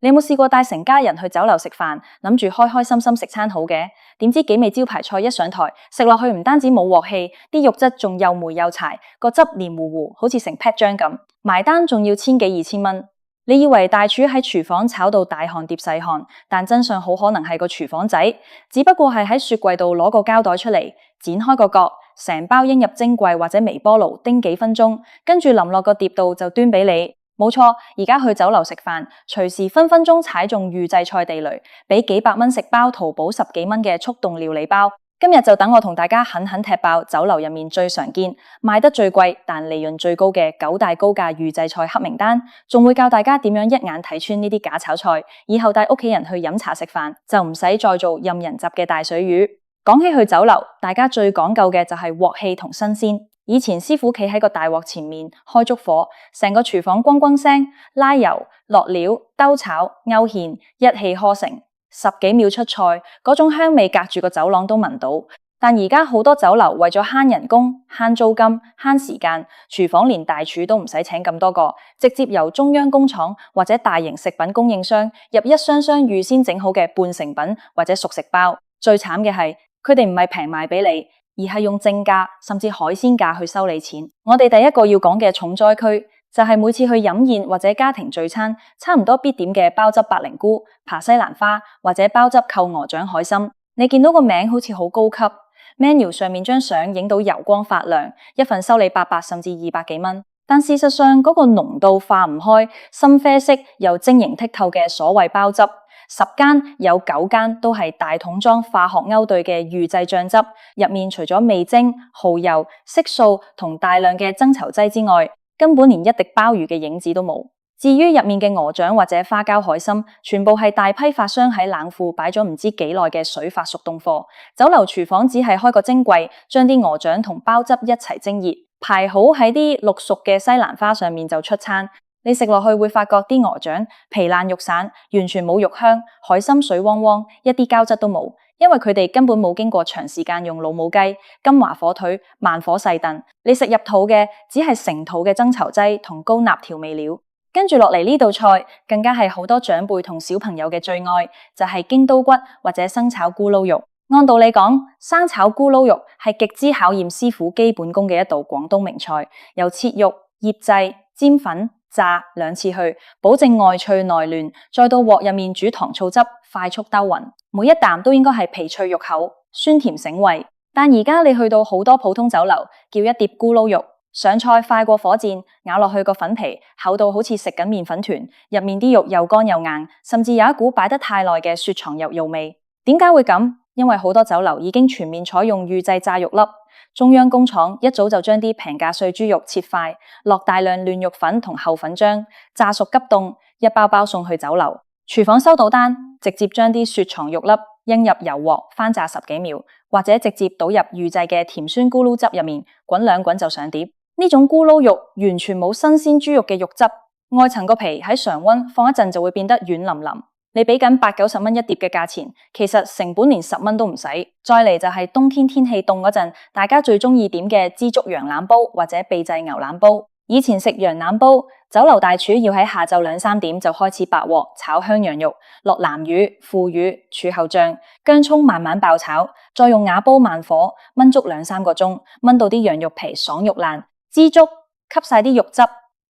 你有冇試過帶成家人去酒樓食飯，諗住開開心心食餐好嘅？點知幾味招牌菜一上台，食落去唔單止冇鑊氣，啲肉質仲又霉又柴，個汁黏糊糊，好似成劈漿咁。埋單仲要千幾2000蚊。你以為大廚喺廚房炒到大汗疊細汗，但真相好可能係個廚房仔，只不過係喺雪櫃度攞個膠袋出嚟，剪開個角，成包應入蒸櫃或者微波爐叮幾分鐘，跟住淋落個碟度就端俾你。冇錯，而家去酒樓食飯，隨時分分鐘踩中預製菜地雷，俾幾百蚊食包淘寶10幾蚊嘅速凍料理包。今日就等我同大家狠狠踢爆酒樓入面最常見、賣得最貴但利潤最高嘅9大高價預製菜黑名單，仲會教大家點樣一眼睇穿呢啲假炒菜，以後帶屋企人去飲茶食飯就唔使再做任人汁嘅大水魚。講起去酒樓，大家最講究嘅就係鑊氣同新鮮。以前師傅企喺個大鑊前面開足火，成個廚房轟轟聲，拉油、落料、兜炒、勾芡，一氣呵成，10幾秒出菜，嗰種香味隔住個走廊都聞到。但而家好多酒樓為咗慳人工、慳租金、慳時間，廚房連大廚都唔使請咁多個，直接由中央工廠或者大型食品供應商入一箱箱預先整好嘅半成品或者熟食包。最慘嘅係，佢哋唔係平賣俾你，而係用正價甚至海鮮價去收你錢。我哋第一個要講嘅重災區就係每次去飲宴或者家庭聚餐，差唔多必點嘅鮑汁白靈菇、爬西蘭花或者鮑汁扣鵝掌海參。你見到個名好似好高級， menu 上面張相影到油光發亮，一份收你800甚至200幾蚊。但事實上嗰個濃到化唔開、深啡色又晶瑩剔透嘅所謂鮑汁，10間有9間都係大桶裝化學勾兌嘅預製醬汁，入面除咗味精、蠔油、色素同大量嘅增稠劑之外，根本連一滴鮑魚嘅影子都冇。至於入面嘅鵝掌或者花膠海參，全部係大批發商喺冷庫擺咗唔知幾耐嘅水發熟凍貨。酒樓廚房只係開個蒸櫃，將啲鵝掌同鮑汁一齊蒸熱，排好喺啲綠熟嘅西蘭花上面就出餐。你食落去會發覺啲鵝掌皮爛肉散，完全冇肉香，海參水汪汪，一啲膠質都冇，因為佢哋根本冇經過長時間用老母雞、金華火腿慢火細燉。你食入肚嘅只係成肚嘅增稠劑同高鈉調味料。跟住落嚟呢道菜更加係好多長輩同小朋友嘅最愛，就係京刀骨或者生炒咕嚕肉。按道理講，生炒咕嚕肉係極之考驗師傅基本功嘅一道廣東名菜，由切肉、醃製、煎粉、炸2次去，保證外脆內嫩，再到鑊入面煮糖醋汁，快速兜勻，每一啖都應該係皮脆肉厚，酸甜醒胃。但而家你去到好多普通酒樓，叫一碟咕嚕肉，上菜快過火箭，咬落去個粉皮厚到好似食緊麵粉團，入面啲肉又乾又硬，甚至有一股擺得太耐嘅雪藏肉味。點解會咁？因為好多酒樓已經全面採用預製炸肉粒，中央工廠一早就將啲平價碎豬肉切塊，落大量嫩肉粉同厚粉漿，炸熟急凍，一包包送去酒樓。廚房收到單，直接將啲雪藏肉粒扔入油鑊翻炸10幾秒，或者直接倒入預製嘅甜酸咕嚕汁入面，滾2滾就上碟。呢種咕嚕肉完全冇新鮮豬肉嘅肉汁，外層個皮喺常溫放一陣就會變得軟腍腍。你俾緊80、90蚊一碟嘅價錢，其實成本連10蚊都唔使。再嚟就係冬天天氣凍嗰陣，大家最中意點嘅枝竹羊腩煲或者秘製牛腩煲。以前食羊腩煲，酒樓大廚要喺下晝2、3點就開始白鑊炒香羊肉，落南乳、腐乳、柱侯醬、薑蔥慢慢爆炒，再用瓦煲慢火燜足2、3個鐘，燜到啲羊肉皮爽肉爛，枝竹吸晒啲肉汁。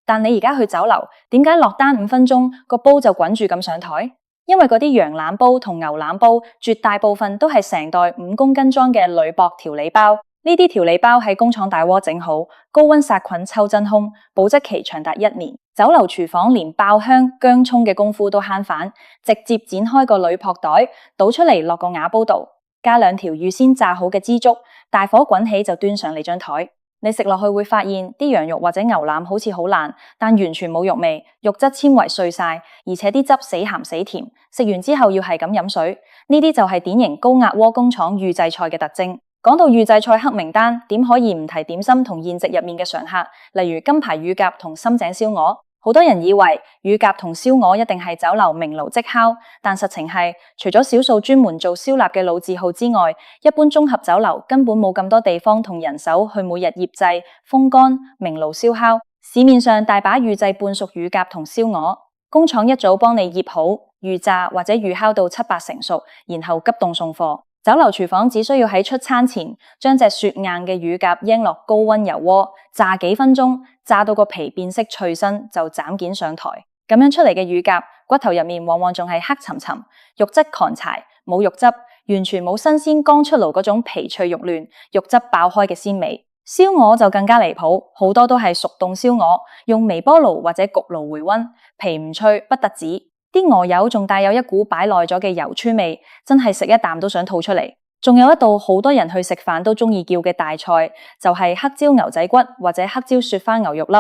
但你而家去酒樓，點解落單5分鐘個煲就滾住咁上台？因為嗰啲羊腩煲同牛腩煲絕大部分都係成袋5公斤裝嘅鋁箔調理包，呢啲調理包喺工廠大鍋整好，高溫殺菌抽真空，保質期長達1年。酒樓廚房連爆香薑蔥嘅功夫都慳返，直接剪開個鋁箔袋，倒出嚟落個瓦煲度，加2條預先炸好嘅枝竹，大火滾起就端上你張台。你食落去會發現啲羊肉或者牛腩好似好爛，但完全冇肉味，肉質纖維碎晒，而且啲汁死鹹死甜，食完之後要係咁飲水。呢啲就係典型高壓鍋工廠預製菜嘅特徵。講到預製菜黑名單，點可以唔提點心同宴席入面嘅常客，例如金牌乳鴿同深井燒鵝。好多人以為乳鴿同燒鵝一定係酒樓明爐即烤，但實情係，除咗少數專門做燒臘嘅老字號之外，一般綜合酒樓根本冇咁多地方同人手去每日醃製、風乾、明爐燒烤。市面上大把預製半熟乳鴿同燒鵝，工廠一早幫你醃好、預炸或者預烤到7-8成熟，然後急凍送貨。酒樓廚房只需要喺出餐前將隻雪硬嘅乳鴿扔落高溫油鍋炸幾分鐘，炸到個皮變色脆身就斬件上台。咁樣出嚟嘅乳鴿骨頭入面往往仲係黑沉沉，肉質乾柴，冇肉汁，完全冇新鮮剛出爐嗰種皮脆肉嫩、肉汁爆開嘅鮮味。燒鵝就更加離譜，好多都係熟凍燒鵝，用微波爐或者焗爐回溫，皮唔脆不特止，啲鵝油仲帶有一股擺耐咗嘅油村味，真係食一啖都想吐出嚟。仲有一道好多人去食飯都中意叫嘅大菜，就係黑椒牛仔骨或者黑椒雪花牛肉粒。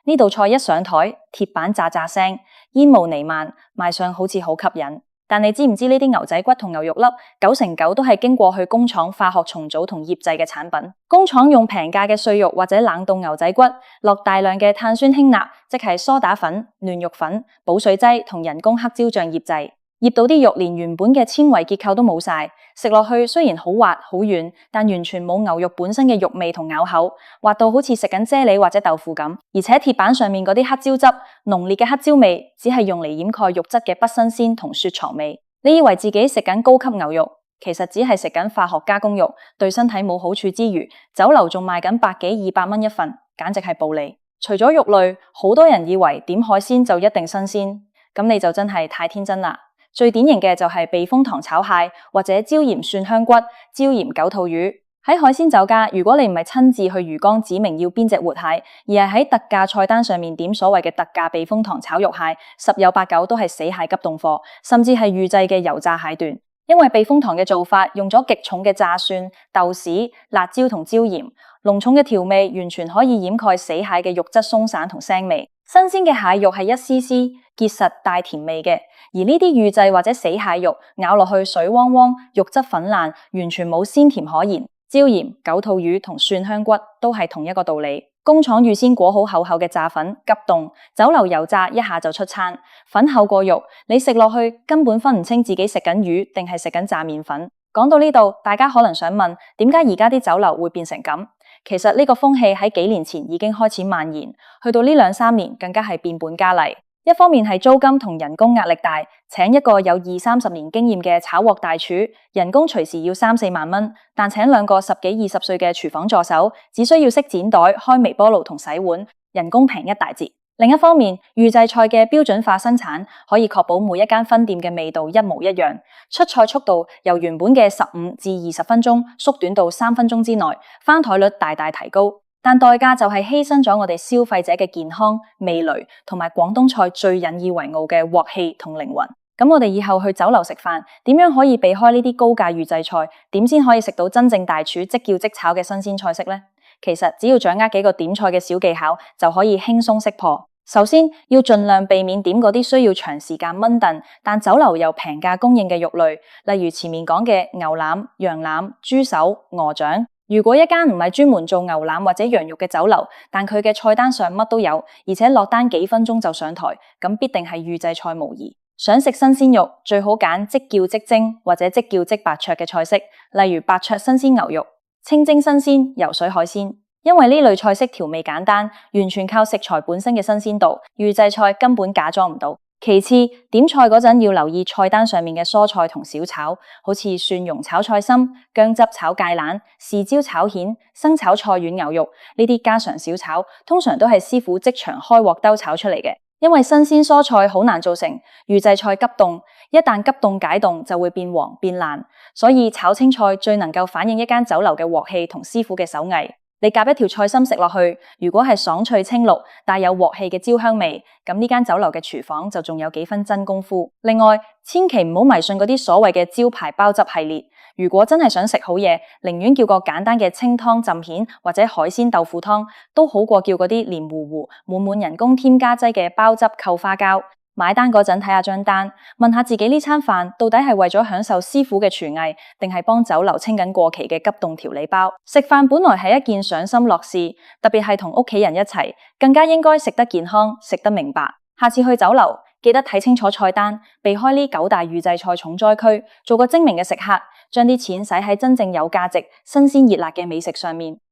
呢道菜一上台，鐵板炸炸聲，煙霧彌漫，賣相好似好吸引。但你知唔知呢啲牛仔骨同牛肉粒9成9都係經過去工廠化學重組同醃製嘅產品？工廠用平價嘅碎肉或者冷凍牛仔骨，落大量嘅碳酸氫鈉，即係梳打粉、嫩肉粉、保水劑同人工黑椒醬醃製，醃到啲肉連原本嘅纖維結構都冇晒，食落去雖然好滑好軟，但完全冇牛肉本身嘅肉味同咬口，滑到好似食緊啫喱或者豆腐咁。而且鐵板上面嗰啲黑椒汁，濃烈嘅黑椒味，只係用嚟掩蓋肉質嘅不新鮮同雪藏味。你以為自己食緊高級牛肉，其實只係食緊化學加工肉，對身體冇好處之餘，酒樓仲賣緊100幾200蚊一份，簡直係暴利。除咗肉類，好多人以為點海鮮就一定新鮮，咁你就真係太天真啦。最典型嘅就係避風塘炒蟹或者椒鹽蒜香骨、椒鹽九肚魚。喺海鮮酒家，如果你唔係親自去魚缸指明要邊隻活蟹，而係喺特價菜單上面點所謂嘅特價避風塘炒肉蟹，十有八九都係死蟹急凍貨，甚至係預製嘅油炸蟹段。因為避風塘嘅做法用咗極重嘅炸蒜、豆豉、辣椒同椒鹽，濃重嘅調味完全可以掩蓋死蟹嘅肉質鬆散同腥味。新鮮嘅蟹肉係一絲絲結實帶甜味嘅，而呢啲預製或者死蟹肉咬落去水汪汪，肉質粉爛，完全冇鮮甜可言。椒鹽、九肚魚同蒜香骨都係同一個道理。工廠預先裹好厚厚嘅炸粉，急凍，酒樓油炸一下就出餐，粉厚過肉，你食落去根本分唔清自己食緊魚定係食緊炸麵粉。講到呢度，大家可能想問，點解而家啲酒樓會變成咁？其實呢個風氣喺幾年前已經開始蔓延，去到呢2-3年更加係變本加厲。一方面係租金同人工壓力大，請一個有20-30年經驗嘅炒鑊大廚，人工隨時要3-4萬蚊，但請2個10幾20歲嘅廚房助手，只需要識剪袋、開微波爐同洗碗，人工平一大截。另一方面，預製菜嘅標準化生產可以確保每一間分店嘅味道一模一樣，出菜速度由原本嘅15至20分鐘縮短到3分鐘之內，翻台率大大提高。但代價就係犧牲咗我哋消費者嘅健康、味蕾同埋廣東菜最引以為傲嘅鑊氣同靈魂。咁我哋以後去酒樓食飯，點樣可以避開呢啲高價預製菜？點先可以食到真正大廚即叫即炒嘅新鮮菜式呢？其實只要掌握幾個點菜嘅小技巧，就可以輕鬆識破。首先要盡量避免點嗰啲需要長時間炆燉，但酒樓又平價供應嘅肉類，例如前面講嘅牛腩、羊腩、豬手、鵝掌。如果一間唔係專門做牛腩或者羊肉嘅酒樓，但佢嘅菜單上乜都有，而且落單幾分鐘就上台，咁必定係預製菜無疑。想食新鮮肉，最好揀即叫即蒸或者即叫即白灼嘅菜式，例如白灼新鮮牛肉、清蒸新鮮游水海鮮。因為呢類菜式調味簡單，完全靠食材本身嘅新鮮度，預製菜根本假裝唔到。其次，點菜嗰陣要留意菜單上面嘅蔬菜同小炒，好似蒜蓉炒菜心、薑汁炒芥蘭、豉椒炒蜆、生炒菜遠牛肉，呢啲家常小炒通常都係師傅即場開鑊兜炒出嚟嘅。因為新鮮蔬菜好難做成，預製菜急凍，一旦急凍解凍就會變黃變爛，所以炒青菜最能夠反映一間酒樓嘅鑊氣同師傅嘅手藝。你夾一條菜心食落去，如果係爽脆青綠，帶有鑊氣嘅焦香味，咁呢間酒樓嘅廚房就仲有幾分真功夫。另外，千祈唔好迷信嗰啲所謂嘅招牌鮑汁系列。如果真係想食好嘢，寧願叫個簡單嘅清湯浸蜆或者海鮮豆腐湯，都好過叫嗰啲黏糊糊、滿滿人工添加劑嘅鮑汁扣花膠。買單嗰陣睇下張單，問下自己呢餐飯到底係為咗享受師傅嘅廚藝，定係幫酒樓清緊過期嘅急凍調理包？食飯本來係一件賞心樂事，特別係同屋企人一齊，更加應該食得健康，食得明白。下次去酒樓，記得睇清楚菜單，避開呢9大預製菜重災區，做個精明嘅食客，將啲錢使喺真正有價值、新鮮熱辣嘅美食上面。